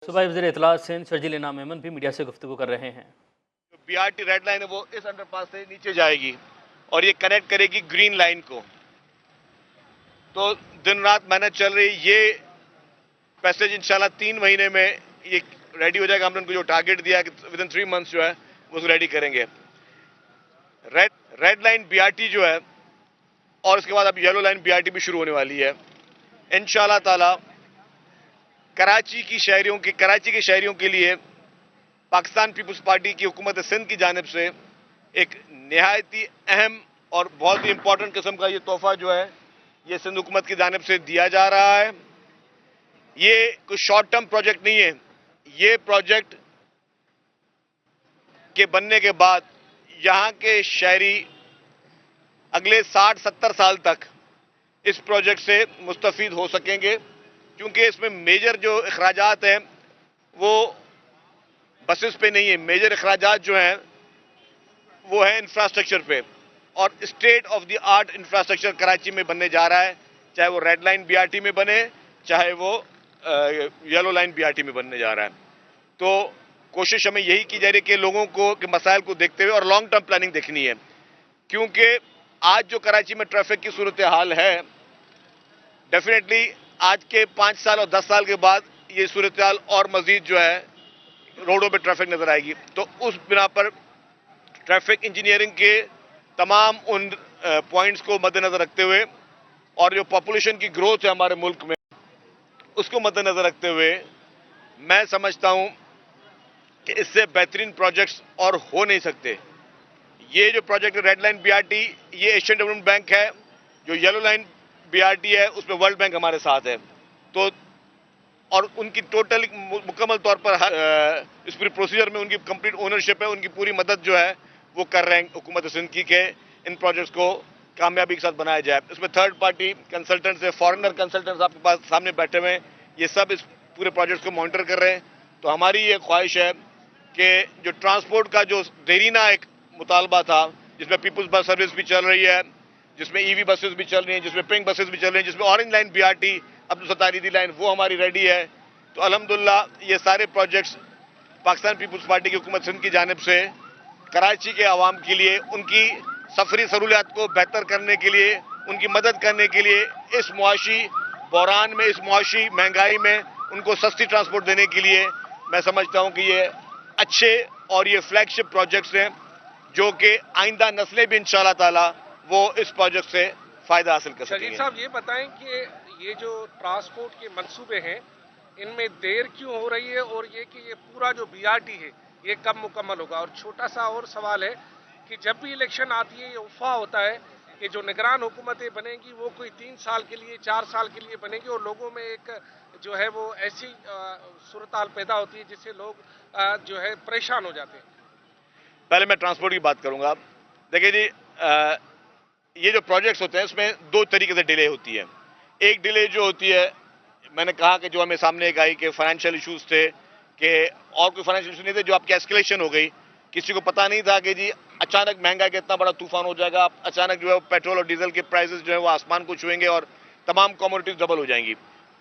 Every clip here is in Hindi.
सूबाई वज़ीर इत्तलात सिंध शर्जील इनाम मेमन भी मीडिया से गुफ्तगू कर रहे हैं। जो BRT रेड लाइन है वो इस अंडरपास से नीचे जाएगी और ये कनेक्ट करेगी ग्रीन लाइन को। तो दिन रात मेहनत चल रही, ये पैसेज इंशाल्लाह 3 महीने में ये रेडी हो जाएगा। हमने उनको जो टारगेट दिया कि विद इन 3 मंथ्स जो है वो उसको रेडी करेंगे। रेड लाइन BRT जो है और इसके बाद अब येलो लाइन BRT भी शुरू होने वाली है इंशाल्लाह ताला। कराची के शहरियों के लिए पाकिस्तान पीपल्स पार्टी की हुकूमत सिंध की जानिब से एक निहायती अहम और बहुत ही इंपॉर्टेंट किस्म का ये तोहफा जो है ये सिंध हुकूमत की जानिब से दिया जा रहा है। ये कोई शॉर्ट टर्म प्रोजेक्ट नहीं है। ये प्रोजेक्ट के बनने के बाद यहाँ के शहरी अगले 60-70 साल तक इस प्रोजेक्ट से मुस्तफीद हो सकेंगे, क्योंकि इसमें मेजर जो अखराजात हैं वो बसेस पे नहीं है। मेजर अखराजात जो हैं वो है इंफ्रास्ट्रक्चर पे, और state of the art infrastructure Karachi में बनने जा रहा है, चाहे वो रेड लाइन BRT में बने, चाहे वो येलो लाइन BRT में बनने जा रहा है। तो कोशिश हमें यही की जा रही है कि लोगों को के मसाइल को देखते हुए और लॉन्ग टर्म प्लानिंग देखनी है, क्योंकि आज जो कराची में ट्रैफिक की सूरत हाल है, डेफिनेटली आज के 5 साल और 10 साल के बाद ये सूरत हाल और मजीद जो है रोडों पे ट्रैफिक नजर आएगी। तो उस बिना पर ट्रैफिक इंजीनियरिंग के तमाम उन पॉइंट्स को मद्देनजर रखते हुए और जो पॉपुलेशन की ग्रोथ है हमारे मुल्क में उसको मद्देनजर रखते हुए मैं समझता हूं कि इससे बेहतरीन प्रोजेक्ट्स और हो नहीं सकते। ये जो प्रोजेक्ट है रेड लाइन BRT, ये एशियन डेवलपमेंट बैंक है। जो येलो लाइन BRT है उसमें वर्ल्ड बैंक हमारे साथ है। तो और उनकी टोटल मुकम्मल तौर पर इस पूरी प्रोसीजर में उनकी कंप्लीट ओनरशिप है, उनकी पूरी मदद जो है वो कर रहे हैं हुकूमत सिंध की के इन प्रोजेक्ट्स को कामयाबी के साथ बनाया जाए। इसमें थर्ड पार्टी कंसल्टेंट्स है, फॉरेनर कंसल्टेंट्स आपके पास सामने बैठे हुए हैं, ये सब इस पूरे प्रोजेक्ट्स को मॉनिटर कर रहे हैं। तो हमारी ये ख्वाहिश है कि जो ट्रांसपोर्ट का जो देरीना एक मुतालबा था, जिसमें पीपल्स बस सर्विस भी चल रही है, जिसमें EV बसेस भी चल रही हैं, जिसमें पिंक बसेस भी चल रही हैं, जिसमें orange line BRT Abdul Sattar ईदी लाइन वो हमारी रेडी है। तो अल्हम्दुलिल्लाह ये सारे प्रोजेक्ट्स पाकिस्तान पीपल्स पार्टी की हुकूमत सिंध की जानिब से कराची के आवाम के लिए उनकी सफरी सहूलियात को बेहतर करने के लिए, उनकी मदद करने के लिए, इस मुआशी बहरान में, इस मुआशी महंगाई में उनको सस्ती ट्रांसपोर्ट देने के लिए मैं समझता हूँ कि ये अच्छे और ये फ्लैगशिप प्रोजेक्ट्स हैं जो कि आइंदा नस्लें भी इंशाल्लाह ताला वो इस प्रोजेक्ट से फायदा हासिल कर सकेंगे। शरीफ साहब ये बताएं कि ये जो ट्रांसपोर्ट के मंसूबे हैं इनमें देर क्यों हो रही है, और ये कि ये पूरा जो BRT है ये कब मुकम्मल होगा। और छोटा सा और सवाल है कि जब भी इलेक्शन आती है ये अफवाह होता है कि जो निगरान हुकूमतें बनेंगी वो कोई 3 साल के लिए 4 साल के लिए बनेगी, और लोगों में एक जो है वो ऐसी सूरत हाल पैदा होती है जिससे लोग जो है परेशान हो जाते हैं। पहले मैं ट्रांसपोर्ट की बात करूंगा। देखिए जी, ये जो प्रोजेक्ट्स होते हैं इसमें 2 तरीके से डिले होती है। एक डिले जो होती है, मैंने कहा कि जो हमें सामने एक आई कि फाइनेंशियल इश्यूज थे, कि और कोई फाइनेंशियल इशू नहीं थे, जो आपकी एस्केलेशन हो गई। किसी को पता नहीं था कि जी अचानक महंगाई का इतना बड़ा तूफान हो जाएगा, अचानक जो है पेट्रोल और डीजल के प्राइसेस जो है वो आसमान को छुएंगे और तमाम कमोडिटीज डबल हो जाएंगी।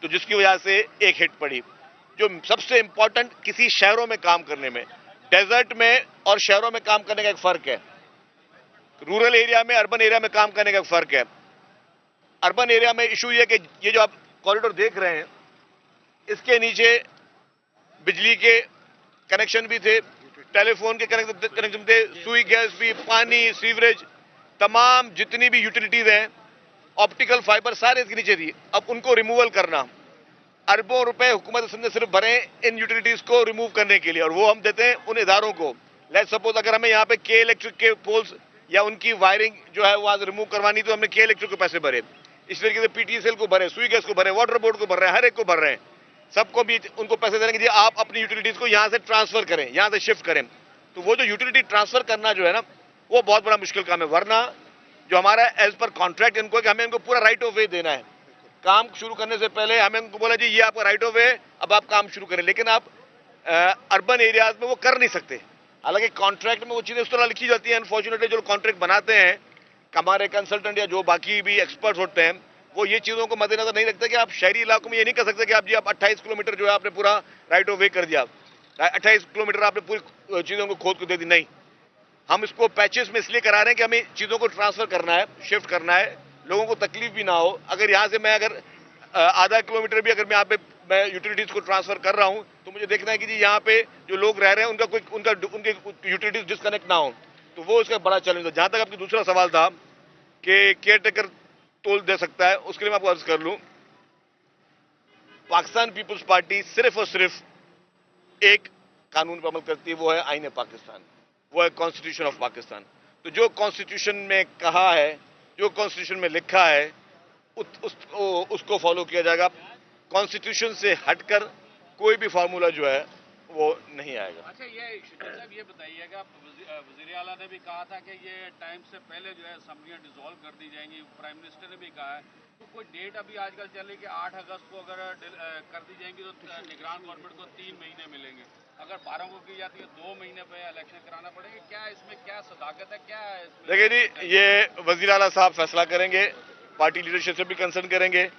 तो जिसकी वजह से एक हिट पड़ी। जो सबसे इंपॉर्टेंट किसी शहरों में काम करने में, डेजर्ट में और शहरों में काम करने का एक फर्क है, रूरल एरिया में अर्बन एरिया में काम करने का फर्क है। अर्बन एरिया में इशू ये कि ये जो आप कॉरिडोर देख रहे हैं इसके नीचे बिजली के कनेक्शन भी थे, टेलीफोन के कनेक्शन थे, सुई गैस भी, पानी, सीवरेज, तमाम जितनी भी यूटिलिटीज हैं, ऑप्टिकल फाइबर सारे इसके नीचे थी। अब उनको रिमूवल करना, अरबों रुपए हुकूमत सिंध ने सिर्फ भरे इन यूटिलिटीज को रिमूव करने के लिए, और वो हम देते हैं उन इदारों को। लेट्स सपोज अगर हमें यहाँ पे के इलेक्ट्रिक के पोल्स या उनकी वायरिंग जो है वहां रिमूव करवानी, तो हमने के इलेक्ट्रिक को पैसे भरे, इस तरीके से PTCL को भरे, सुई गैस को भरे, वाटर बोर्ड को भर रहे हैं, हर एक को भर रहे हैं, सबको भी उनको पैसे देने के लिए आप अपनी यूटिलिटीज को यहां से ट्रांसफर करें, यहां से शिफ्ट करें। तो वो जो यूटिलिटी ट्रांसफर करना जो है ना वो बहुत बड़ा मुश्किल काम है। वरना जो हमारा एज पर कॉन्ट्रैक्ट इनको है कि हमें इनको पूरा राइट ऑफ वे देना है। काम शुरू करने से पहले हमें उनको बोला जी ये आपका राइट ऑफ वे, अब आप काम शुरू करें। लेकिन आप अर्बन एरियाज में वो कर नहीं सकते। हालांकि कॉन्ट्रैक्ट में वो चीजें उस तरह लिखी जाती हैं, अनफॉर्चुनेटली जो कॉन्ट्रैक्ट बनाते हैं हमारे कंसल्टेंट या जो बाकी भी एक्सपर्ट्स होते हैं वो ये चीज़ों को मद्देनजर नहीं रखते कि आप शहरी इलाकों में ये नहीं कर सकते कि आप जी आप 28 किलोमीटर जो है आपने पूरा राइट ऑफ वे कर दिया, 28 किलोमीटर आपने पूरी चीज़ों को खोद को दे दी। नहीं, हम इसको पैचेस में इसलिए करा रहे हैं कि हमें चीज़ों को ट्रांसफर करना है, शिफ्ट करना है, लोगों को तकलीफ भी ना हो। अगर यहाँ से मैं अगर आधा किलोमीटर भी अगर मैं यहाँ पे मैं यूटिलिटीज को ट्रांसफर कर रहा हूँ तो मुझे देखना है कि जी यहाँ पे जो लोग रह रहे हैं उनके यूटिलिटीज डिस्कनेक्ट ना हो, तो वो इसका बड़ा चैलेंज है। जहाँ तक आपका दूसरा सवाल था कि केयर टेकर तोल दे सकता है, उसके लिए मैं आपको अर्ज कर लूँ, पाकिस्तान पीपुल्स पार्टी सिर्फ और सिर्फ एक कानून पर अमल करती है, वो है आईन पाकिस्तान, वो है कॉन्स्टिट्यूशन ऑफ पाकिस्तान। तो जो कॉन्स्टिट्यूशन में कहा है, जो कॉन्स्टिट्यूशन में लिखा है, उसको फॉलो किया जाएगा। कॉन्स्टिट्यूशन से हटकर कोई भी फार्मूला जो है वो नहीं आएगा। अच्छा, ये शकील साहब ये बताइएगा, वज़ीर आला ने भी कहा था कि ये टाइम से पहले जो है असम्बलियाँ डिसॉल्व कर दी जाएंगी, प्राइम मिनिस्टर ने भी कहा है, तो कोई डेट अभी आजकल चल रही है कि 8 अगस्त को अगर कर दी जाएंगी तो निगरान गवर्नमेंट को 3 महीने मिलेंगे, अगर 12 को की जाती है 2 महीने पे इलेक्शन कराना पड़ेगा। क्या इसमें क्या सदाकत है, क्या है इसमें? देखिए जी, ये वज़ीर आला साहब फैसला करेंगे, पार्टी लीडरशिप से भी कंसल्ट करेंगे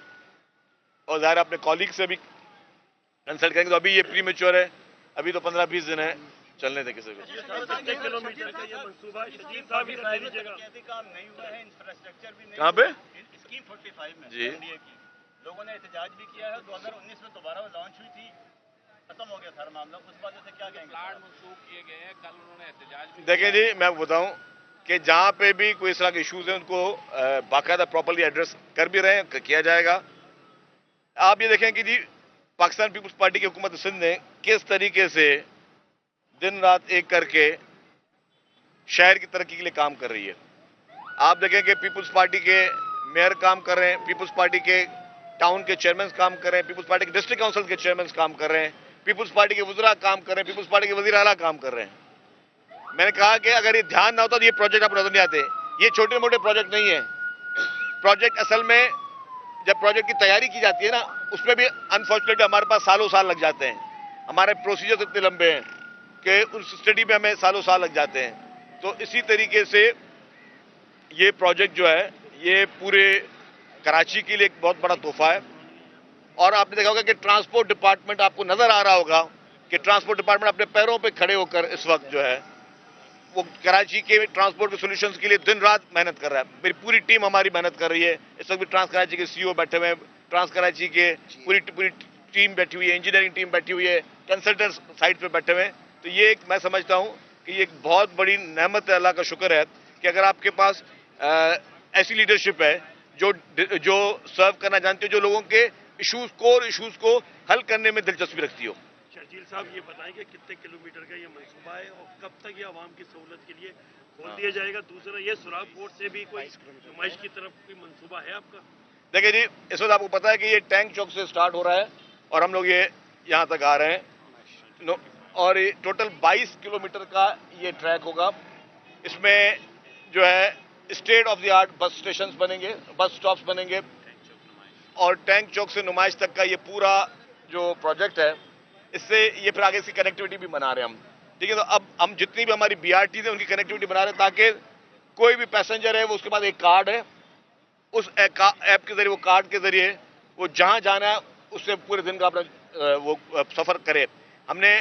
और ज़ाहिर अपने कॉलीग से भी कंसल्ट करेंगे। तो अभी ये प्री मैच्योर है, अभी तो 15-20 दिन है, चलने दें किसी को। किलोमीटर का ये मंसूबा शकील साहब ही बता दीजिएगा। काम नहीं हुआ है, इंफ्रास्ट्रक्चर भी नहीं। कहाँ पे? स्कीम 45 में जी एनडीए की लोगों ने एहतजाज भी किया है। 2019 में दोबारा लॉन्च हुई थी, खत्म हो गया सारा मामला। उस बात से क्या कहेंगे? प्लान मंसूख किए गए हैं, कल उन्होंने एहतजाज भी देखें जी, मैं आपको बताऊं कि जहां पे भी कोई इस तरह के इश्यूज हैं उनको बाकायदा प्रॉपर्ली एड्रेस कर भी रहे हैं, किया जाएगा। आप ये देखें कि जी पाकिस्तान पीपुल्स पार्टी की हुकूमत सिंध ने किस तरीके से दिन रात एक करके शहर की तरक्की के लिए काम कर रही है। आप देखें कि पीपुल्स पार्टी के मेयर काम कर रहे हैं, पीपुल्स पार्टी के टाउन के चेयरमैन काम कर रहे हैं, पीपुल्स पार्टी के डिस्ट्रिक्ट काउंसिल के चेयरमैन काम कर रहे हैं, पीपुल्स पार्टी के वज़रा काम कर रहे हैं, पीपुल्स पार्टी के वज़ीर आला काम कर रहे हैं। मैंने कहा कि अगर ये ध्यान ना होता तो ये प्रोजेक्ट आप नजर नहीं आते। ये छोटे मोटे प्रोजेक्ट नहीं है। प्रोजेक्ट असल में जब प्रोजेक्ट की तैयारी की जाती है ना, उसमें भी अनफॉर्चुनेटली हमारे पास सालों साल लग जाते हैं। हमारे प्रोसीजर इतने लंबे हैं कि उस स्टडी में हमें सालों साल लग जाते हैं। तो इसी तरीके से ये प्रोजेक्ट जो है ये पूरे कराची के लिए एक बहुत बड़ा तोहफा है। और आपने देखा होगा कि ट्रांसपोर्ट डिपार्टमेंट, आपको नजर आ रहा होगा कि ट्रांसपोर्ट डिपार्टमेंट अपने पैरों पे खड़े होकर इस वक्त जो है वो कराची के ट्रांसपोर्ट के सॉल्यूशंस के लिए दिन रात मेहनत कर रहा है। मेरी पूरी टीम हमारी मेहनत कर रही है। इस वक्त भी ट्रांस कराची के सीईओ बैठे हुए हैं, ट्रांस कराची के पूरी टीम बैठी हुई है, इंजीनियरिंग टीम बैठी हुई है, कंसल्टेंट साइट पे बैठे हुए हैं। तो ये एक मैं समझता हूँ कि ये एक बहुत बड़ी नेमत है, अल्लाह का शुक्र है कि अगर आपके पास ऐसी लीडरशिप है जो सर्व करना जानती है, जो लोगों के कोर इशूज को हल करने में दिलचस्पी रखती हो। शकील साहब ये बताएंगे कितने किलोमीटर का ये मंसूबा है और कब तक ये आवाम की सहूलत के लिए खोल दिया जाएगा? दूसरा, ये सुराग बोर्ड से भी कोई नुमाइश की तरफ कोई मंसूबा है आपका? देखिए जी, इस वक्त आपको पता है कि ये टैंक चौक से स्टार्ट हो रहा है और हम लोग ये यहाँ तक आ रहे हैं और ये टोटल 22 किलोमीटर का ये ट्रैक होगा। इसमें जो है state of the art bus station बनेंगे, बस स्टॉप्स बनेंगे और टैंक चौक से नुमाइश तक का ये पूरा जो प्रोजेक्ट है, इससे ये फिर आगे इसकी कनेक्टिविटी भी बना रहे हैं हम। ठीक है, तो अब हम जितनी भी हमारी BRTs है उनकी कनेक्टिविटी बना रहे हैं ताकि कोई भी पैसेंजर है वो उसके पास एक कार्ड है, उस ऐप के जरिए, वो कार्ड के जरिए वो जहाँ जाना है उससे पूरे दिन का अपना वो सफ़र करे। हमने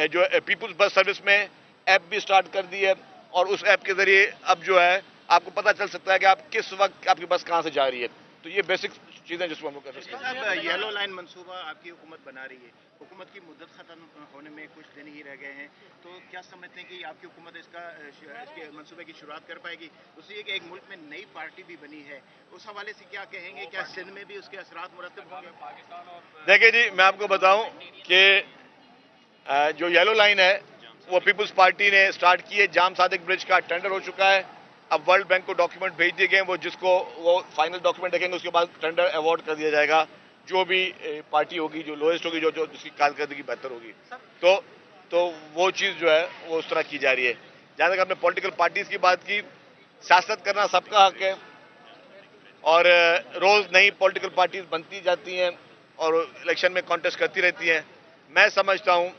जो पीपुल्स बस सर्विस में ऐप भी स्टार्ट कर दी है और उस ऐप के जरिए अब जो है आपको पता चल सकता है कि आप किस वक्त आपकी बस कहाँ से जा रही है। तो ये बेसिक चीज़ें जिसको हम लोग कर सकते हैं। येलो लाइन मंसूबा आपकी हुकूमत बना रही है, हुकूमत की मुद्दत खत्म होने में कुछ दिन ही रह गए हैं, तो क्या समझते हैं कि आपकी हुकूमत इसके मंसूबे की शुरुआत कर पाएगी? दूसरी है कि एक मुल्क में नई पार्टी भी बनी है, उस हवाले से क्या कहेंगे? क्या सिंध में भी उसके असरात मुरतब होंगे? पाकिस्तान और देखिए जी, मैं आपको बताऊं कि जो येलो लाइन है वो पीपुल्स पार्टी ने स्टार्ट की है। जाम सादिक ब्रिज का टेंडर हो चुका है। अब वर्ल्ड बैंक को डॉक्यूमेंट भेज दिए गए हैं, वो जिसको वो फाइनल डॉक्यूमेंट देखेंगे उसके बाद टेंडर अवार्ड कर दिया जाएगा। जो भी पार्टी होगी, जो लोएस्ट होगी, जो जिसकी कारकर्दगी बेहतर होगी, तो वो चीज़ जो है वो उस तरह की जा रही है। जहाँ तक आपने पॉलिटिकल पार्टीज की बात की, सियासत करना सबका हक है और रोज़ नई पॉलिटिकल पार्टीज बनती जाती हैं और इलेक्शन में कॉन्टेस्ट करती रहती हैं। मैं समझता हूँ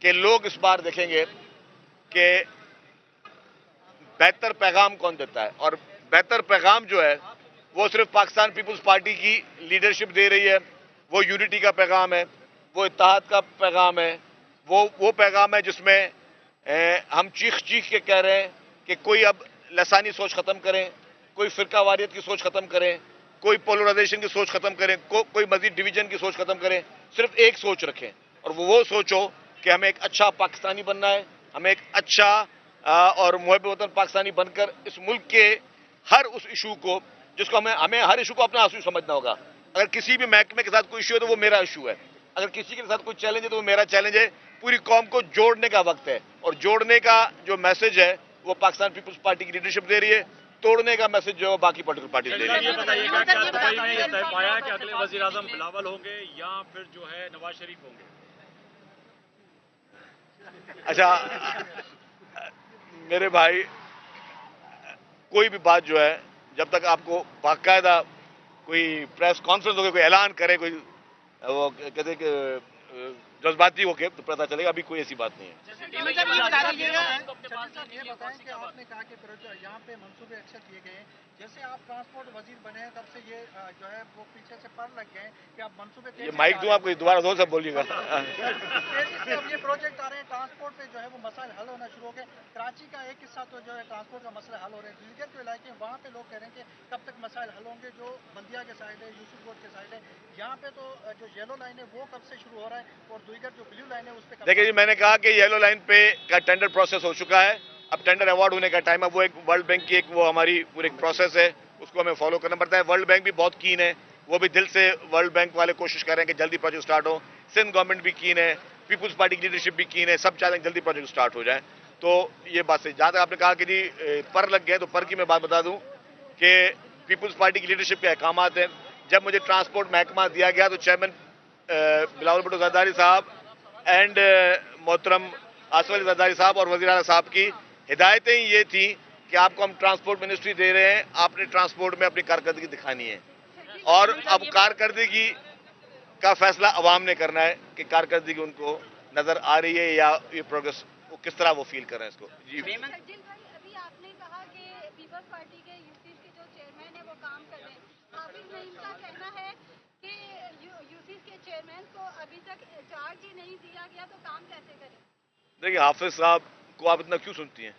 कि लोग इस बार देखेंगे कि बेहतर पैगाम कौन देता है और बेहतर पैगाम जो है वो सिर्फ पाकिस्तान पीपल्स पार्टी की लीडरशिप दे रही है, वो यूनिटी का पैगाम है, वो इत्तेहाद का पैगाम है, वो पैगाम है जिसमें हम चीख चीख के कह रहे हैं कि कोई अब लसानी सोच खत्म करें, कोई फिरकावारियत की सोच खत्म करें, कोई पोलराइजेशन की सोच खत्म करें, कोई मजीद डिवीजन की सोच खत्म करें, सिर्फ एक सोच रखें और वो सोच हो कि हमें एक अच्छा पाकिस्तानी बनना है, हमें एक अच्छा और मुहब्ब वतन पाकिस्तानी बनकर इस मुल्क के हर उस इशू को, जिसको हमें हर इशू को अपना इशू समझना होगा। अगर किसी भी महकमे के साथ कोई इशू है तो वो मेरा इशू है, अगर किसी के साथ कोई चैलेंज है तो वो मेरा चैलेंज है। पूरी कौम को जोड़ने का वक्त है और जोड़ने का जो मैसेज है वो पाकिस्तान पीपल्स पार्टी की लीडरशिप दे रही है, तोड़ने का मैसेज जो है बाकी पॉलिटिकल पार्टी दे रही है। ये बताइएगा क्या दुबई में ये तय पाया कि अगले वजीर आजम बिलावल होंगे या फिर जो है नवाज शरीफ होंगे? अच्छा मेरे भाई, कोई भी बात जो है जब तक आपको बाकायदा कोई प्रेस कॉन्फ्रेंस हो, कोई ऐलान करे, कोई वो कहते कि जज्बाती होके तो पता चलेगा, अभी कोई ऐसी बात नहीं है। ये बताएं कि आपने कहा कि यहाँ पे मंसूबे अच्छा किए गए हैं, जैसे आप ट्रांसपोर्ट वजीर बने हैं तब से ये जो है वो पीछे से पर लग गए कि आप मंसूबे ये माइक दूं आपको, दोबारा जोर से बोलिएगा। अब ये प्रोजेक्ट आ रहे हैं, ट्रांसपोर्ट पे जो है वो मसाइल हल होना शुरू हो गए। कराची का एक हिस्सा तो जो है ट्रांसपोर्ट का मसला हल हो रहे हैं, दीगर जो इलाके हैं वहाँ पे लोग कह रहे हैं कि कब तक मसाइल हल होंगे। जो बंदिया के साइड है, यूसुफ रोड के साइड है, यहाँ पे तो जो येलो लाइन है वो कब से शुरू हो रहा है और दीगर जो ब्लू लाइन है उस पर? देखिए जी, मैंने कहा कि येलो लाइन पे का टेंडर प्रोसेस हो चुका है, अब टेंडर अवार्ड होने का टाइम है। वो एक वर्ल्ड बैंक की वो हमारी पूरी एक प्रोसेस है, उसको हमें फॉलो करना पड़ता है। वर्ल्ड बैंक भी बहुत कीन है, वो भी दिल से वर्ल्ड बैंक वाले कोशिश कर रहे हैं कि जल्दी प्रोजेक्ट स्टार्ट हो। सिंध गवर्नमेंट भी कीन है, पीपुल्स पार्टी की लीडरशिप भी कीन है, सब चाहते हैं जल्दी प्रोजेक्ट स्टार्ट हो जाए। तो ये बात से जहाँ तक आपने कहा कि जी पर लग गए, तो पर की मैं बात बता दूं कि पीपुल्स पार्टी की लीडरशिप के अहकाम हैं। जब मुझे ट्रांसपोर्ट महकमा दिया गया तो चेयरमैन बिलावल भुट्टो जरदारी साहब एंड मोहतरम आसिफ अली जरदारी साहब और वज़ीर आला साहब की हिदायतें ये थी कि आपको हम ट्रांसपोर्ट मिनिस्ट्री दे रहे हैं, आपने ट्रांसपोर्ट में अपनी कारकर्दगी दिखानी है और अब कारकर्दगी का फैसला अवाम ने करना है कि कारकर्दगी उनको नजर आ रही है या ये प्रोग्रेस वो किस तरह वो फील कर रहे हैं इसको। जी अभी आपने कहा कि पीपल्स पार्टी के यूसीस के जो चेयरमैन है वो काम कर रहे हैं, हाफिज नईम का कहना है कि यूसीस के चेयरमैन को अभी तक चार्ज ही नहीं दिया गया, तो काम कैसे करें? देखिए, हाफिज साहब को आप इतना क्यों सुनती हैं?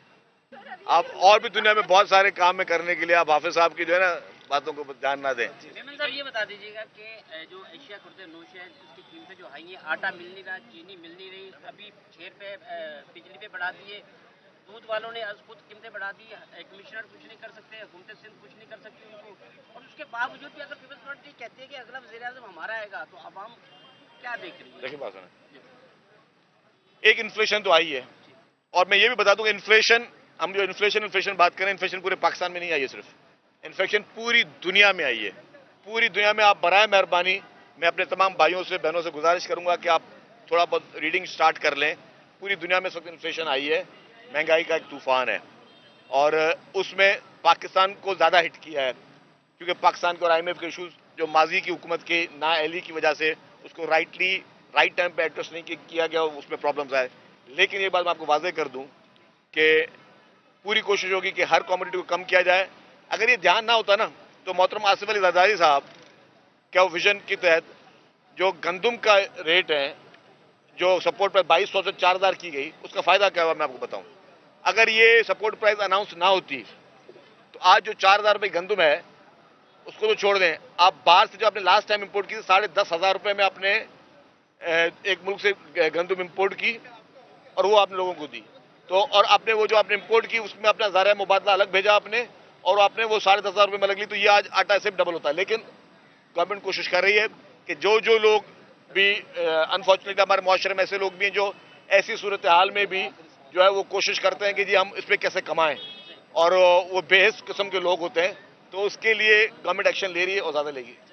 आप और भी दुनिया में बहुत सारे काम में करने के लिए आप हाफिज साहब की जो है ना बातों को ध्यान ना दें। मेमन साहब ये बता दीजिएगा कि जो एशिया कुर्ते नोश है उसकी कीमतें जो हाई हैं, आटा मिल नहीं रहा, चीनी मिल नहीं रही, अभी 6 रुपये बिजली पे बढ़ा दिए, दूध वालों ने आज खुद कीमतें बढ़ा दी, कमिश्नर कुछ नहीं कर सकते, हुकूमत सिंध कुछ नहीं कर सकती उनको, और उसके बावजूद भी अगर पीपल्स पार्टी कहती है कि अगला वज़ीर आज़म हमारा आएगा तो आवाम क्या देख रही है? देखिए बात सुना, एक इन्फ्लेशन तो आई है और मैं ये भी बता दूंगा इन्फ्लेशन, हम जो इन्फ्लेशन बात करें, इन्फ्लेशन पूरे पाकिस्तान में नहीं आई है, सिर्फ इन्फ्लेशन पूरी दुनिया में आई है। पूरी दुनिया में आप बराए मेहरबानी मैं अपने तमाम भाइयों से बहनों से गुजारिश करूंगा कि आप थोड़ा बहुत रीडिंग स्टार्ट कर लें। पूरी दुनिया में इस वक्त इन्फ्लेशन आई है, महंगाई का एक तूफान है और उसमें पाकिस्तान को ज़्यादा हिट किया है क्योंकि पाकिस्तान के और IMF के इशूज़ जो माजी की हुकूमत के नाअहली की वजह से उसको राइट टाइम पे एड्रेस नहीं किया गया, उसमें प्रॉब्लम्स आए। लेकिन ये बात मैं आपको वाज़ेह कर दूं कि पूरी कोशिश होगी कि हर कमोडिटी को कम किया जाए। अगर ये ध्यान ना होता ना तो मोहतरम आसिफ अली जरदारी साहब क्या विजन के तहत जो गंदम का रेट है, जो सपोर्ट प्राइस 2200 से 4000 की गई, उसका फ़ायदा क्या हुआ मैं आपको बताऊं। अगर ये सपोर्ट प्राइस अनाउंस ना होती तो आज जो 4000 रुपये गंदम है उसको तो छोड़ दें, आप बाहर से जो आपने लास्ट टाइम इंपोर्ट की 10,500 रुपये में आपने एक मुल्क से गंदम इंपोर्ट की और वो आपने लोगों को दी, तो और आपने वो जो आपने इंपोर्ट की उसमें अपना ज़ारा मुबादला अलग भेजा आपने और आपने वो 10,500 रुपये में लग ली, तो ये आज आटा से डबल होता है। लेकिन गवर्नमेंट कोशिश कर रही है कि जो लोग भी अनफॉर्चुनेटली हमारे मुआशरे में ऐसे लोग भी हैं जो ऐसी सूरत हाल में भी जो है वो कोशिश करते हैं कि जी हम इस पर कैसे कमाएं और वो बेहस किस्म के लोग होते हैं, तो उसके लिए गवर्नमेंट एक्शन ले रही है और ज़्यादा लेगी।